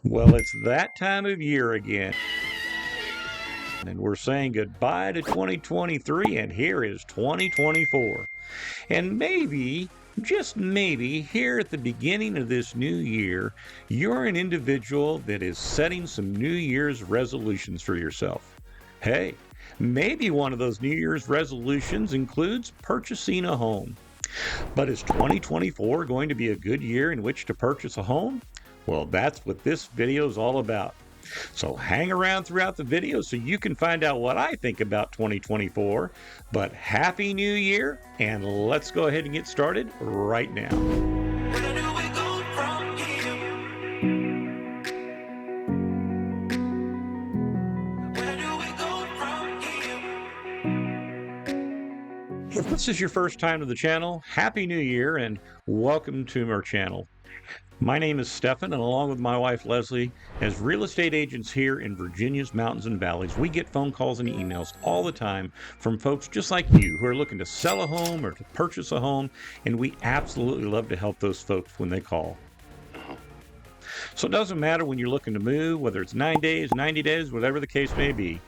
Well, it's that time of year again, and we're saying goodbye to 2023, and here is 2024. And maybe, just maybe, here at the beginning of this new year, you're an individual that is setting some New Year's resolutions for yourself. Hey, maybe one of those New Year's resolutions includes purchasing a home. But is 2024 going to be a good year in which to purchase a home? Well, that's what this video is all about. So hang around throughout the video so you can find out what I think about 2024. But Happy New Year, and let's go ahead and get started right now. Where do we go from here? Where do we go from here? If this is your first time to the channel, Happy New Year and welcome to our channel. My name is Stefan, and along with my wife Leslie, as real estate agents here in Virginia's mountains and valleys, we get phone calls and emails all the time from folks just like you who are looking to sell a home or to purchase a home, and we absolutely love to help those folks when they call. So it doesn't matter when you're looking to move, whether it's 9 days, 90 days, whatever the case may be.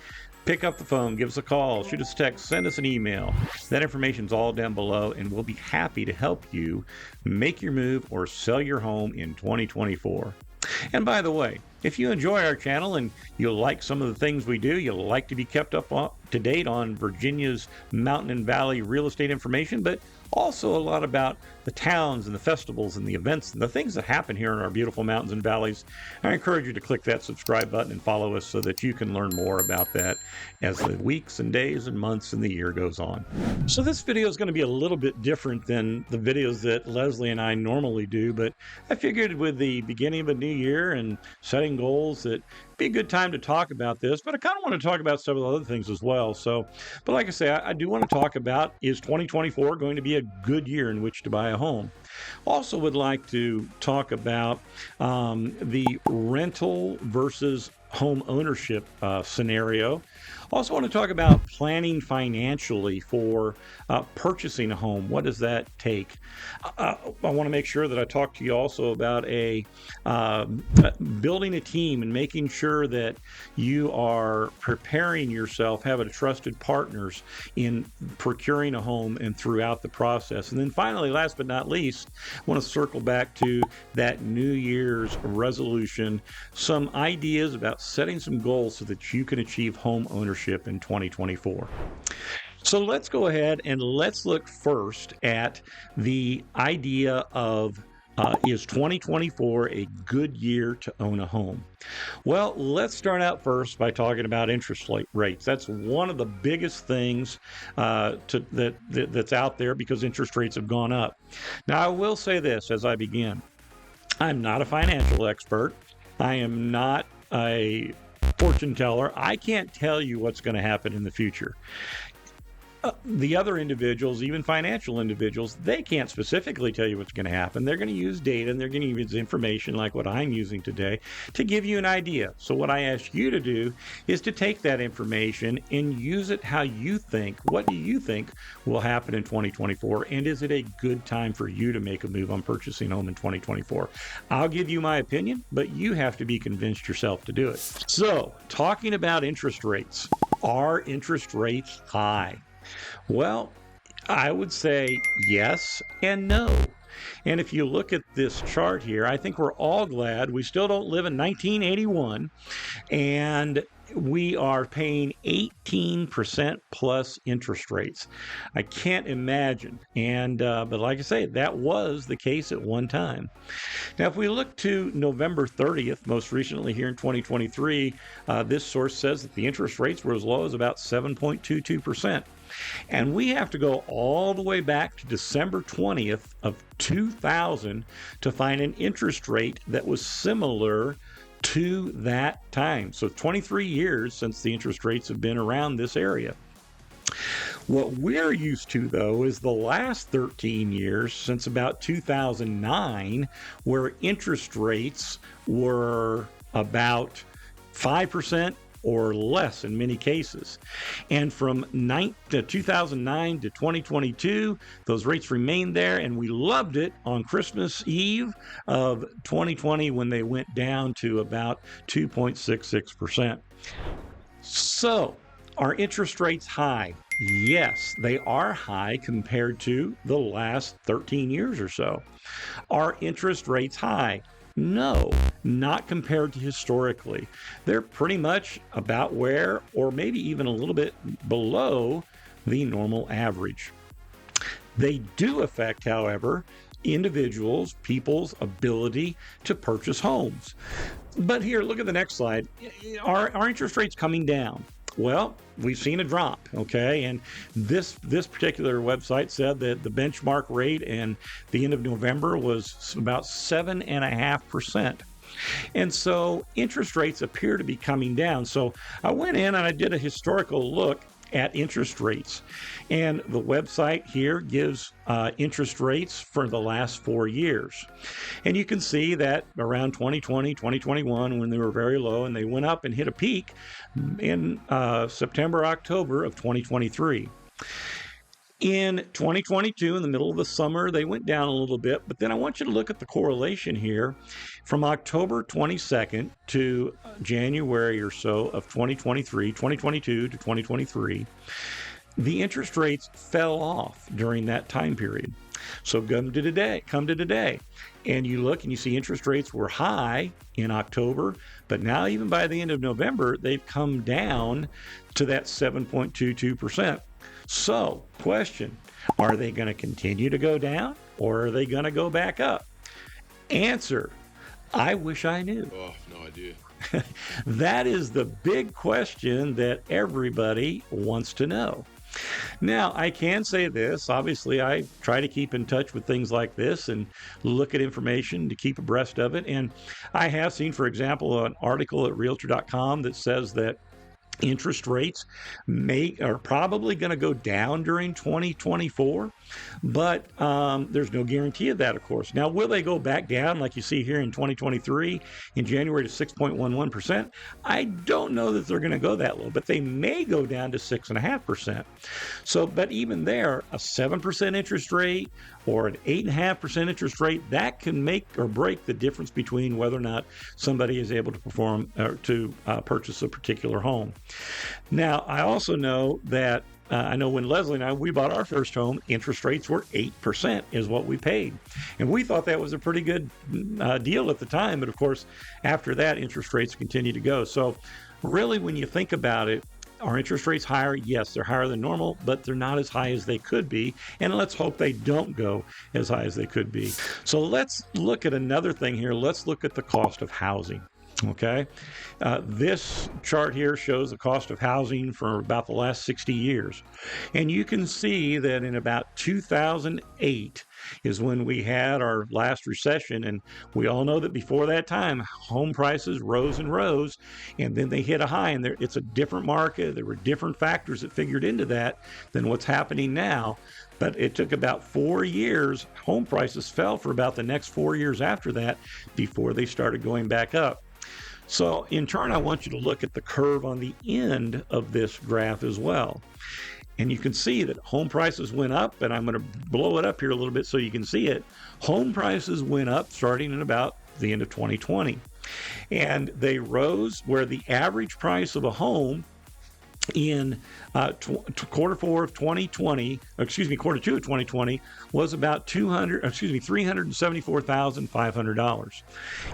Pick up the phone, give us a call, shoot us a text, send us an email. That information's all down below, and we'll be happy to help you make your move or sell your home in 2024. And by the way, if you enjoy our channel and you like some of the things we do, you like to be kept up to date on Virginia's mountain and valley real estate information, but also a lot about the towns and the festivals and the events and the things that happen here in our beautiful mountains and valleys, I encourage you to click that subscribe button and follow us so that you can learn more about that as the weeks and days and months and the year goes on. So this video is going to be a little bit different than the videos that Leslie and I normally do, but I figured with the beginning of a new year and setting goals that it'd be a good time to talk about this, but I kind of want to talk about some of the other things as well. So, but like I say, I do want to talk about, is 2024 going to be a good year in which to buy a home? Also would like to talk about the rental versus home ownership scenario. Also want to talk about planning financially for purchasing a home. What does that take? I want to make sure that I talk to you also about building a team and making sure that you are preparing yourself, having trusted partners in procuring a home and throughout the process. And then finally, last but not least, I want to circle back to that New Year's resolution, some ideas about setting some goals so that you can achieve home ownership in 2024. So let's go ahead and let's look first at the idea of is 2024 a good year to own a home? Well, let's start out first by talking about interest rates. That's one of the biggest things that's out there because interest rates have gone up. Now, I will say this as I begin. I'm not a financial expert. I am not a fortune teller. I can't tell you what's going to happen in the future. The other individuals, even financial individuals, they can't specifically tell you what's going to happen. They're going to use data and they're going to use information like what I'm using today to give you an idea. So what I ask you to do is to take that information and use it how you think. What do you think will happen in 2024? And is it a good time for you to make a move on purchasing a home in 2024? I'll give you my opinion, but you have to be convinced yourself to do it. So talking about interest rates, are interest rates high? Well, I would say yes and no. And if you look at this chart here, I think we're all glad we still don't live in 1981, and we are paying 18% plus interest rates. I can't imagine. And but like I say, that was the case at one time. Now, if we look to November 30th, most recently here in 2023, this source says that the interest rates were as low as about 7.22%. And we have to go all the way back to December 20th of 2000 to find an interest rate that was similar to that time. So 23 years since the interest rates have been around this area. What we're used to, though, is the last 13 years since about 2009, where interest rates were about 5%, or less in many cases. And from 2009 to 2022, those rates remained there, and we loved it on Christmas Eve of 2020 when they went down to about 2.66%. So, are interest rates high? Yes, they are high compared to the last 13 years or so. Are interest rates high? No, not compared to historically. They're pretty much about where, or maybe even a little bit below, the normal average. They do affect, however, individuals, people's ability to purchase homes. But here, look at the next slide. Are interest rates coming down? Well, we've seen a drop, okay? And this particular website said that the benchmark rate in the end of November was about 7.5%. And so interest rates appear to be coming down. So I went in and I did a historical look at interest rates. And the website here gives interest rates for the last 4 years. And you can see that around 2020, 2021, when they were very low, and they went up and hit a peak in September, October of 2023. In 2022, in the middle of the summer, they went down a little bit, but then I want you to look at the correlation here from October 22nd to January or so of 2022 to 2023. The interest rates fell off during that time period. So come to today, and you look and you see interest rates were high in October, but now even by the end of November, they've come down to that 7.22%. So, question, are they going to continue to go down or are they going to go back up? Answer, I wish I knew. Oh, no idea. That is the big question that everybody wants to know. Now, I can say this. Obviously, I try to keep in touch with things like this and look at information to keep abreast of it. And I have seen, for example, an article at Realtor.com that says that interest rates are probably going to go down during 2024, but there's no guarantee of that, of course. Now, will they go back down like you see here in 2023 in January to 6.11%? I don't know that they're going to go that low, but they may go down to 6.5%. So, but even there, a 7% interest rate or an 8.5% interest rate, that can make or break the difference between whether or not somebody is able to perform or to purchase a particular home. Now, I also know that I know when Leslie and we bought our first home, interest rates were 8% is what we paid. And we thought that was a pretty good deal at the time. But of course, after that, interest rates continue to go. So really, when you think about it, are interest rates higher? Yes, they're higher than normal, but they're not as high as they could be. And let's hope they don't go as high as they could be. So let's look at another thing here. Let's look at the cost of housing. Okay, this chart here shows the cost of housing for about the last 60 years. And you can see that in about 2008 is when we had our last recession. And we all know that before that time, home prices rose and rose, and then they hit a high. And it's a different market. There were different factors that figured into that than what's happening now. But it took about 4 years. Home prices fell for about the next 4 years after that before they started going back up. So in turn, I want you to look at the curve on the end of this graph as well. And you can see that home prices went up, and I'm going to blow it up here a little bit so you can see it. Home prices went up starting in about the end of 2020. And they rose where the average price of a home in quarter two of 2020 was about $374,500.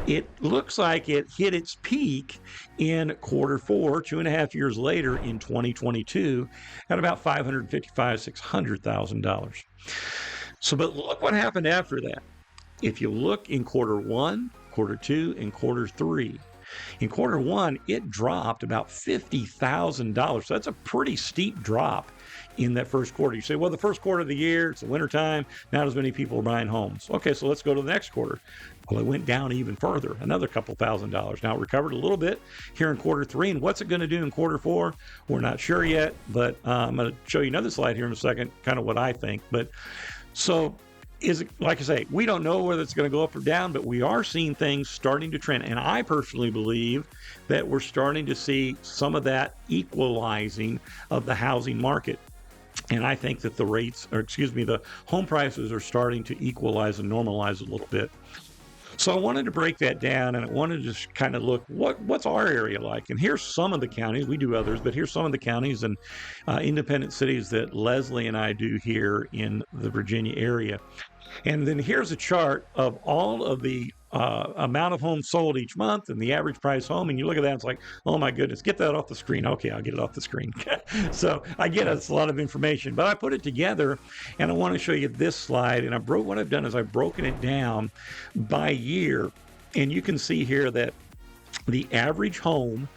It looks like it hit its peak in quarter four, 2.5 years later in 2022, at about $600,000. So, but look what happened after that. If you look in quarter one, quarter two, and quarter three, in quarter one, it dropped about $50,000. So that's a pretty steep drop in that first quarter. You say, well, the first quarter of the year, it's the wintertime, not as many people are buying homes. Okay, so let's go to the next quarter. Well, it went down even further, another couple $1,000s. Now it recovered a little bit here in quarter three. And what's it going to do in quarter four? We're not sure yet, but I'm going to show you another slide here in a second, kind of what I think. But so is, like I say, we don't know whether it's going to go up or down, but we are seeing things starting to trend. And I personally believe that we're starting to see some of that equalizing of the housing market. And I think that the home prices are starting to equalize and normalize a little bit. So I wanted to break that down, and I wanted to just kind of look what's our area like. And here's some of the counties. We do others, but here's some of the counties and independent cities that Leslie and I do here in the Virginia area. And then here's a chart of all of the amount of homes sold each month and the average price home. And you look at that, it's like, oh my goodness, get that off the screen. Okay, I'll get it off the screen. So I get it, it's a lot of information, but I put it together and I want to show you this slide. And what I've done is I've broken it down by year. And you can see here that the average home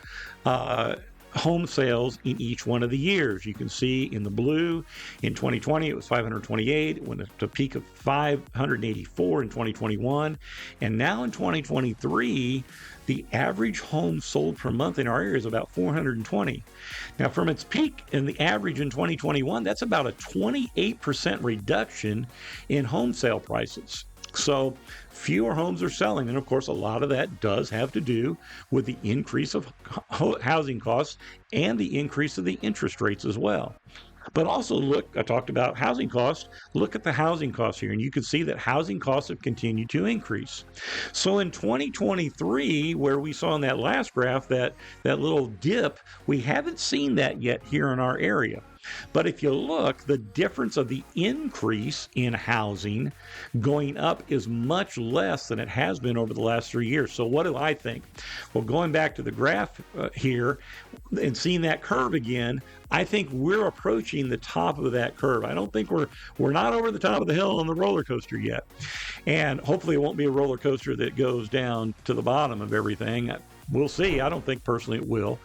sales in each one of the years. You can see in the blue, in 2020, it was 528. It went to a peak of 584 in 2021. And now in 2023, the average home sold per month in our area is about 420. Now, from its peak in the average in 2021, that's about a 28% reduction in home sale prices. So fewer homes are selling. And of course, a lot of that does have to do with the increase of housing costs and the increase of the interest rates as well. But also look, I talked about housing costs. Look at the housing costs here, and you can see that housing costs have continued to increase. So in 2023, where we saw in that last graph that little dip, we haven't seen that yet here in our area. But if you look, the difference of the increase in housing going up is much less than it has been over the last 3 years. So what do I think? Well, going back to the graph here and seeing that curve again, I think we're approaching the top of that curve. I don't think we're not over the top of the hill on the roller coaster yet. And hopefully it won't be a roller coaster that goes down to the bottom of everything. We'll see. I don't think personally it will.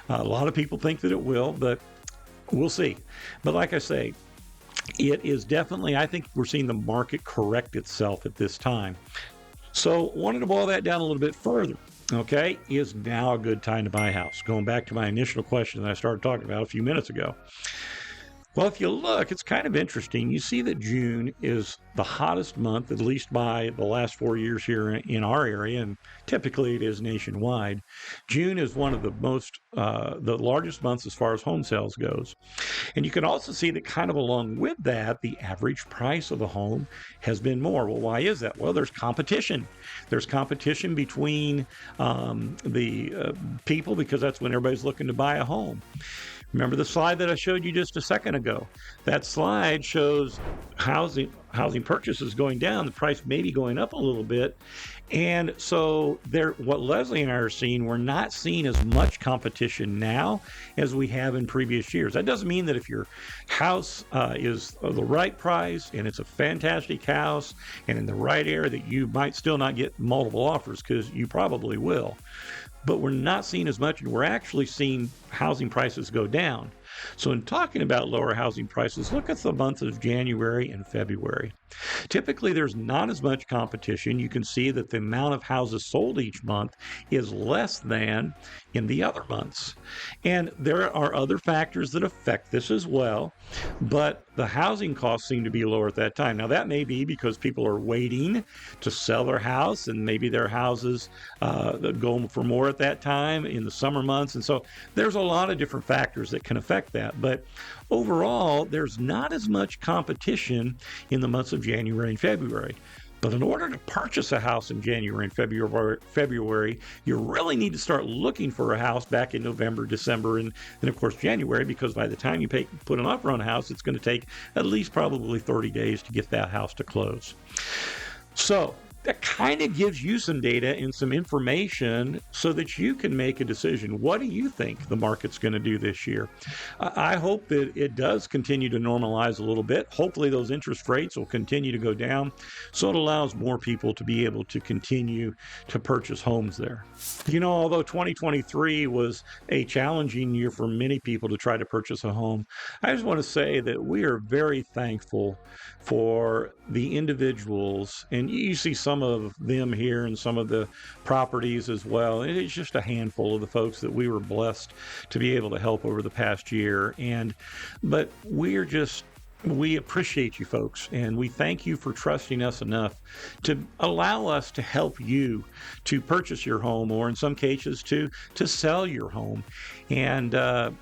A lot of people think that it will, but we'll see. But like I say, it is definitely, I think we're seeing the market correct itself at this time. So wanted to boil that down a little bit further. Okay, is now a good time to buy a house? Going back to my initial question that I started talking about a few minutes ago. Well, if you look, it's kind of interesting. You see that June is the hottest month, at least by the last 4 years here in our area, and typically it is nationwide. June is one of the largest months as far as home sales goes. And you can also see that kind of along with that, the average price of a home has been more. Well, why is that? Well, there's competition. There's competition between the people, because that's when everybody's looking to buy a home. Remember the slide that I showed you just a second ago? That slide shows housing purchases going down, the price maybe going up a little bit. And so what Leslie and I are seeing, we're not seeing as much competition now as we have in previous years. That doesn't mean that if your house is the right price and it's a fantastic house and in the right area that you might still not get multiple offers, because you probably will. But we're not seeing as much, and we're actually seeing housing prices go down. So in talking about lower housing prices, look at the months of January and February. Typically, there's not as much competition. You can see that the amount of houses sold each month is less than in the other months. And there are other factors that affect this as well, but the housing costs seem to be lower at that time. Now, that may be because people are waiting to sell their house, and maybe their houses go for more at that time in the summer months. And so there's a lot of different factors that can affect that. But overall, there's not as much competition in the months of January and February. But in order to purchase a house in January and February, you really need to start looking for a house back in November, December, and of course January, because by the time you put an offer on a house, it's going to take at least probably 30 days to get that house to close. So that kind of gives you some data and some information so that you can make a decision. What do you think the market's going to do this year? I hope that it does continue to normalize a little bit. Hopefully those interest rates will continue to go down, so it allows more people to be able to continue to purchase homes there. You know, although 2023 was a challenging year for many people to try to purchase a home, I just want to say that we are very thankful for the individuals, and you see some of them here and some of the properties as well. It's just a handful of the folks that we were blessed to be able to help over the past year. But we're just We appreciate you folks, and we thank you for trusting us enough to allow us to help you to purchase your home, or in some cases to sell your home. And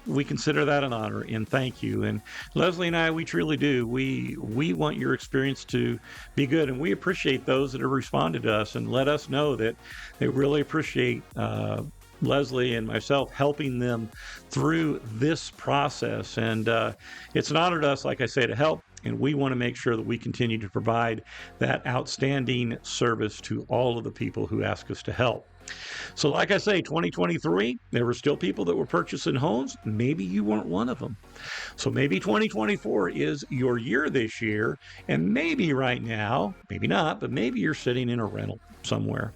we consider that an honor, and thank you. And Leslie and I, we truly do. We want your experience to be good, and we appreciate those that have responded to us and let us know that they really appreciate Leslie and myself helping them through this process. And it's an honor to us, like I say, to help. And we want to make sure that we continue to provide that outstanding service to all of the people who ask us to help. So, like I say, 2023, there were still people that were purchasing homes. Maybe you weren't one of them. So maybe 2024 is your year this year. And maybe right now, maybe not, but maybe you're sitting in a rental somewhere.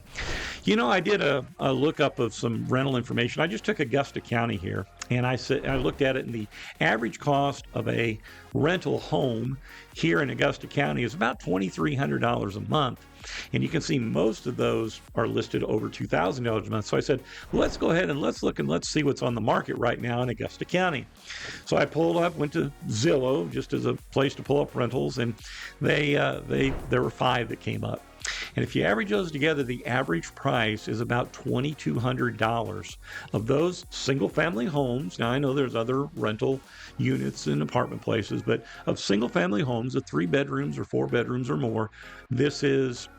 You know, I did a lookup of some rental information. I just took Augusta County here, and I looked at it, and the average cost of a rental home here in Augusta County is about $2,300 a month. And you can see most of those are listed over $2,000 a month. So I said, well, let's go ahead and let's look and let's see what's on the market right now in Augusta County. So I pulled up, went to Zillow just as a place to pull up rentals, and there were 5 that came up. And if you average those together, the average price is about $2,200 of those single family homes. Now, I know there's other rental units and apartment places, but of single family homes of 3 bedrooms or 4 bedrooms or more, this is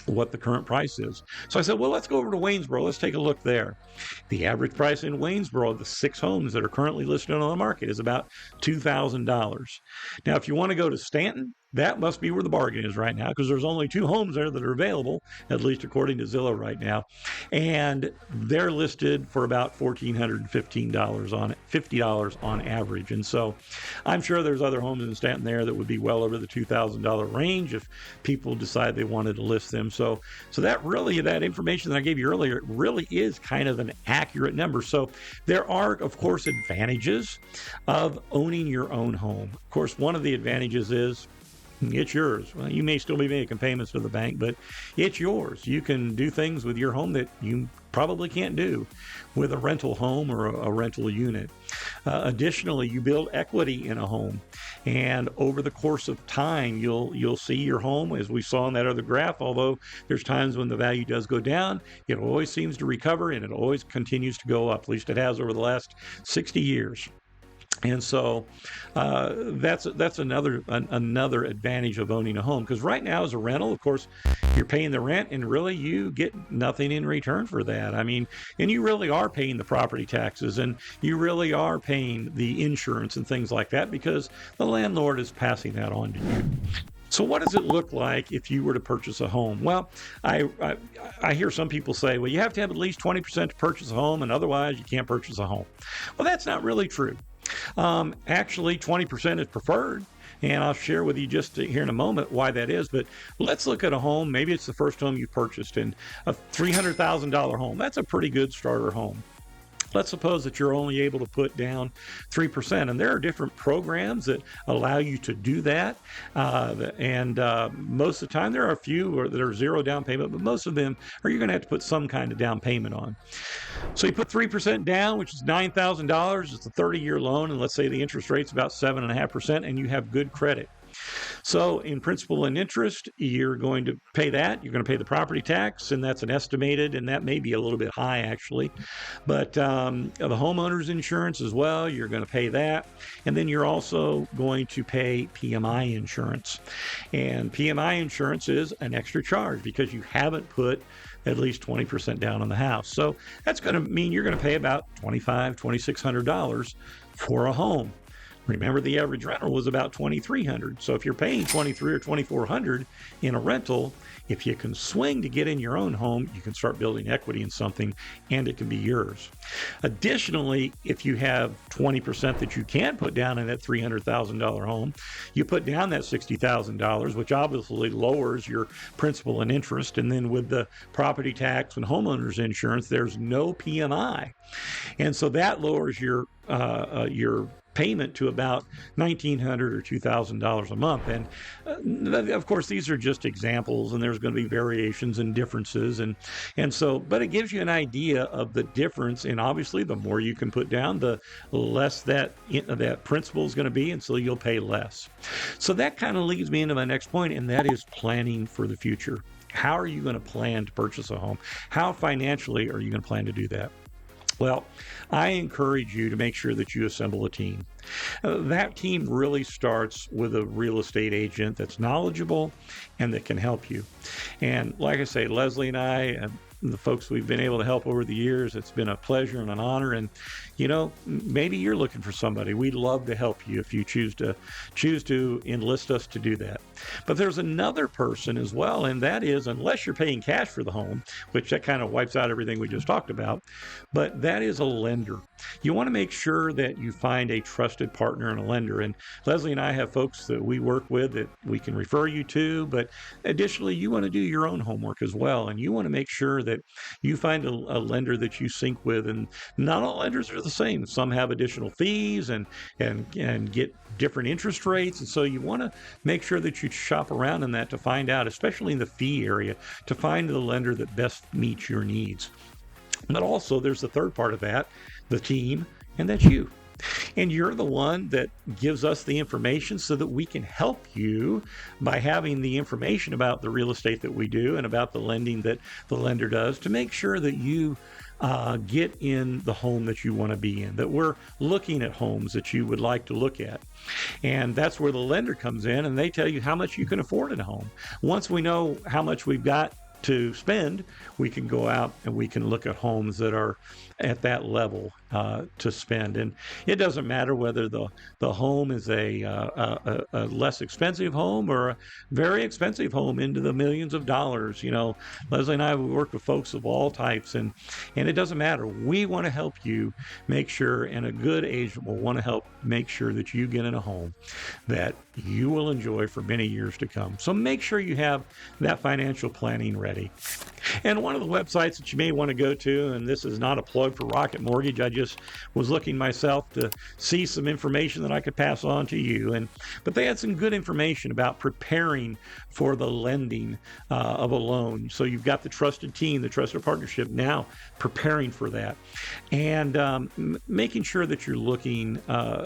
what the current price is. So I said, well, let's go over to Waynesboro. Let's take a look there. The average price in Waynesboro of the 6 homes that are currently listed on the market is about $2,000. Now, if you want to go to Stanton, that must be where the bargain is right now, because there's only 2 homes there that are available, at least according to Zillow right now. And they're listed for about $1,415 on it, $50 on average. And so I'm sure there's other homes in Stanton there that would be well over the $2,000 range if people decide they wanted to list them. So that information that I gave you earlier, it really is kind of an accurate number. So there are, of course, advantages of owning your own home. Of course, one of the advantages is it's yours. Well, you may still be making payments to the bank, but it's yours. You can do things with your home that you probably can't do with a rental home or a rental unit. Additionally, you build equity in a home, and over the course of time, you'll see your home, as we saw in that other graph. Although there's times when the value does go down, it always seems to recover, and it always continues to go up. At least it has over the last 60 years. And so that's another advantage of owning a home, because right now as a rental, of course, you're paying the rent, and really you get nothing in return for that. I mean, and you really are paying the property taxes, and you really are paying the insurance and things like that, because the landlord is passing that on to you. So what does it look like if you were to purchase a home? Well, I hear some people say, well, you have to have at least 20% to purchase a home, and otherwise you can't purchase a home. Well, that's not really true. Actually, 20% is preferred, and I'll share with you just here in a moment why that is. But let's look at a home. Maybe it's the first home you purchased, and a $300,000 home. That's a pretty good starter home. Let's suppose that you're only able to put down 3%, and there are different programs that allow you to do that. Most of the time, there are a few that are 0 down payment, but most of them are you're going to have to put some kind of down payment on. So you put 3% down, which is $9,000. It's a 30-year loan, and let's say the interest rate's about 7.5%, and you have good credit. So in principal and interest, you're going to pay that. You're going to pay the property tax, and that's an estimated, and that may be a little bit high actually. But the homeowner's insurance as well, you're going to pay that. And then you're also going to pay PMI insurance. And PMI insurance is an extra charge because you haven't put at least 20% down on the house. So that's going to mean you're going to pay about $2,500, $2,600 for a home. Remember, the average rental was about $2,300. So if you're paying $2,300 or $2,400 in a rental, if you can swing to get in your own home, you can start building equity in something, and it can be yours. Additionally, if you have 20% that you can put down in that $300,000 home, you put down that $60,000, which obviously lowers your principal and interest. And then with the property tax and homeowners insurance, there's no PMI. And so that lowers your payment to about $1,900 or $2,000 a month. And of course, these are just examples, and there's going to be variations and differences. And so, but it gives you an idea of the difference. And obviously, the more you can put down, the less that principal is going to be, and so you'll pay less. So that kind of leads me into my next point, and that is planning for the future. How are you going to plan to purchase a home? How financially are you going to plan to do that? Well, I encourage you to make sure that you assemble a team. That team really starts with a real estate agent that's knowledgeable and that can help you. And like I say, Leslie and I, and the folks we've been able to help over the years, it's been a pleasure and an honor. And maybe you're looking for somebody. We'd love to help you if you choose to enlist us to do that. But there's another person as well, and that is, unless you're paying cash for the home, which that kind of wipes out everything we just talked about, but that is a lender. You want to make sure that you find a trusted partner and a lender. And Leslie and I have folks that we work with that we can refer you to, but additionally, you want to do your own homework as well. And you want to make sure that you find a lender that you sync with. And not all lenders are the same. Some have additional fees and get different interest rates. And so you want to make sure that you shop around in that to find out, especially in the fee area, to find the lender that best meets your needs. But also there's the third part of that, the team, and that's you. And you're the one that gives us the information so that we can help you by having the information about the real estate that we do and about the lending that the lender does to make sure that you get in the home that you want to be in, that we're looking at homes that you would like to look at. And that's where the lender comes in, and they tell you how much you can afford in a home. Once we know how much we've got to spend, we can go out and we can look at homes that are at that level to spend. And it doesn't matter whether the home is a less expensive home or a very expensive home into the millions of dollars. Leslie and I, we work with folks of all types, and it doesn't matter. We want to help you make sure, and a good agent will want to help make sure that you get in a home that you will enjoy for many years to come. So make sure you have that financial planning ready. And one of the websites that you may want to go to, and this is not a plug for Rocket Mortgage, I just was looking myself to see some information that I could pass on to you. But they had some good information about preparing for the lending of a loan. So you've got the trusted team, the trusted partnership now preparing for that. And making sure that you're looking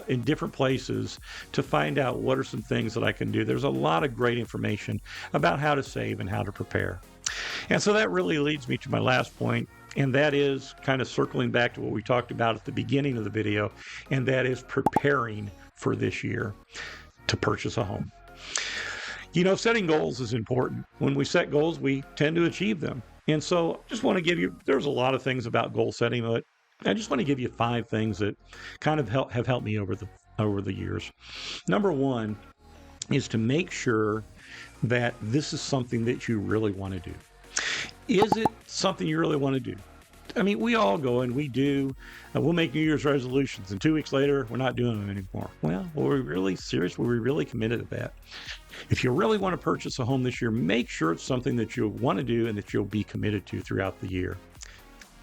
in different places to find out what are some things that I can do. There's a lot of great information about how to save and how to prepare. And so that really leads me to my last point, and that is kind of circling back to what we talked about at the beginning of the video, and that is preparing for this year to purchase a home. Setting goals is important. When we set goals, we tend to achieve them. And so I just want to give you, there's a lot of things about goal setting, but I just want to give you 5 things that kind of have helped me over the years. Number 1 is to make sure that this is something that you really want to do. Is it something you really want to do? I mean, we all go and we do, we'll make New Year's resolutions, and 2 weeks later, we're not doing them anymore. Well, were we really serious? Were we really committed to that? If you really want to purchase a home this year, make sure it's something that you'll want to do and that you'll be committed to throughout the year.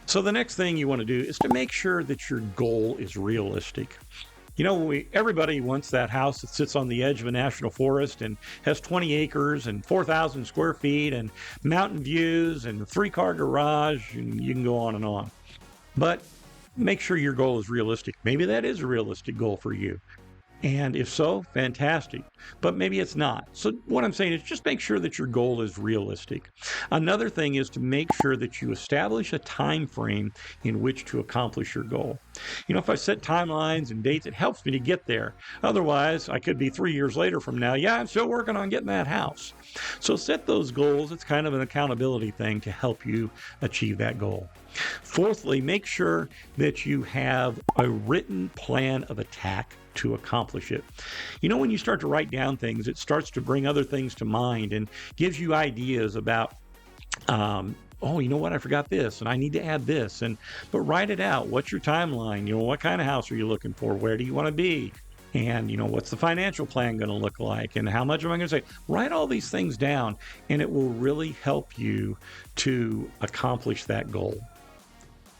So the next thing you want to do is to make sure that your goal is realistic. Everybody wants that house that sits on the edge of a national forest and has 20 acres and 4,000 square feet and mountain views and a 3-car garage, and you can go on and on. But make sure your goal is realistic. Maybe that is a realistic goal for you. And if so, fantastic. But maybe it's not. So what I'm saying is just make sure that your goal is realistic. Another thing is to make sure that you establish a time frame in which to accomplish your goal. If I set timelines and dates, it helps me to get there. Otherwise, I could be 3 years later from now, I'm still working on getting that house. So set those goals. It's kind of an accountability thing to help you achieve that goal. Fourthly, make sure that you have a written plan of attack to accomplish it. When you start to write down things, it starts to bring other things to mind and gives you ideas about, I forgot this and I need to add this. But write it out. What's your timeline? What kind of house are you looking for? Where do you want to be? And, what's the financial plan going to look like? And how much am I going to say? Write all these things down, and it will really help you to accomplish that goal.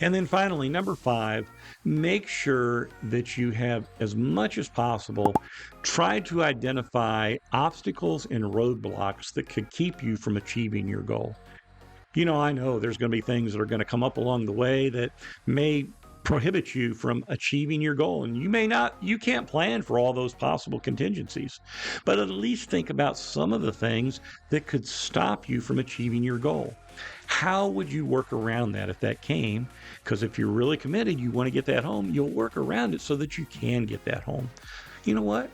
And then finally, number 5, make sure that you have, as much as possible, try to identify obstacles and roadblocks that could keep you from achieving your goal. I know there's going to be things that are going to come up along the way that may prohibit you from achieving your goal. And you can't plan for all those possible contingencies, but at least think about some of the things that could stop you from achieving your goal. How would you work around that if that came? Because if you're really committed, you want to get that home, you'll work around it so that you can get that home. You know what?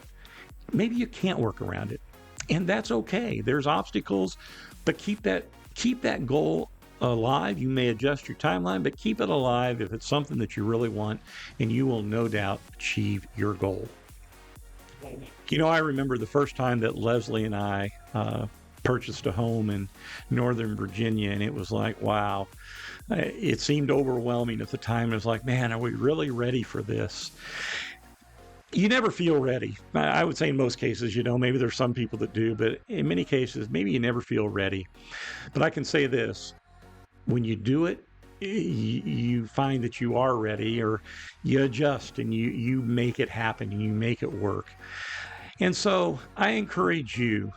Maybe you can't work around it, and that's okay. There's obstacles, but keep that goal alive. You may adjust your timeline, but keep it alive if it's something that you really want, and you will no doubt achieve your goal. I remember the first time that Leslie and I purchased a home in Northern Virginia, and it was like, wow. It seemed overwhelming at the time. It was like, man, are we really ready for this? You never feel ready. I would say in most cases, maybe there's some people that do, but in many cases, maybe you never feel ready. But I can say this, when you do it, you find that you are ready, or you adjust and you make it happen and you make it work. And so I encourage you,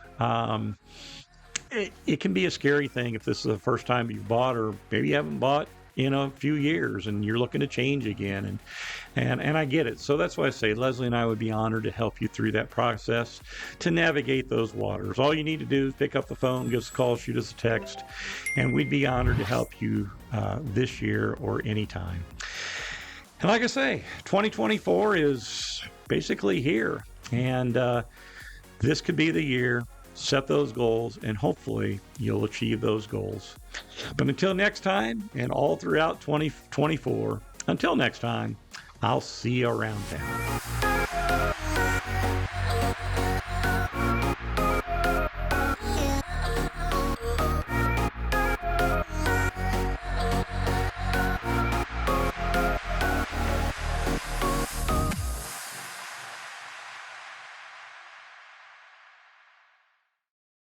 it can be a scary thing if this is the first time you've bought, or maybe you haven't bought in a few years and you're looking to change again. And I get it. So that's why I say Leslie and I would be honored to help you through that process to navigate those waters. All you need to do is pick up the phone, give us a call, shoot us a text, and we'd be honored to help you this year or anytime. And like I say, 2024 is basically here. And this could be the year. Set those goals, and hopefully you'll achieve those goals. But until next time, and all throughout 2024, until next time, I'll see you around town.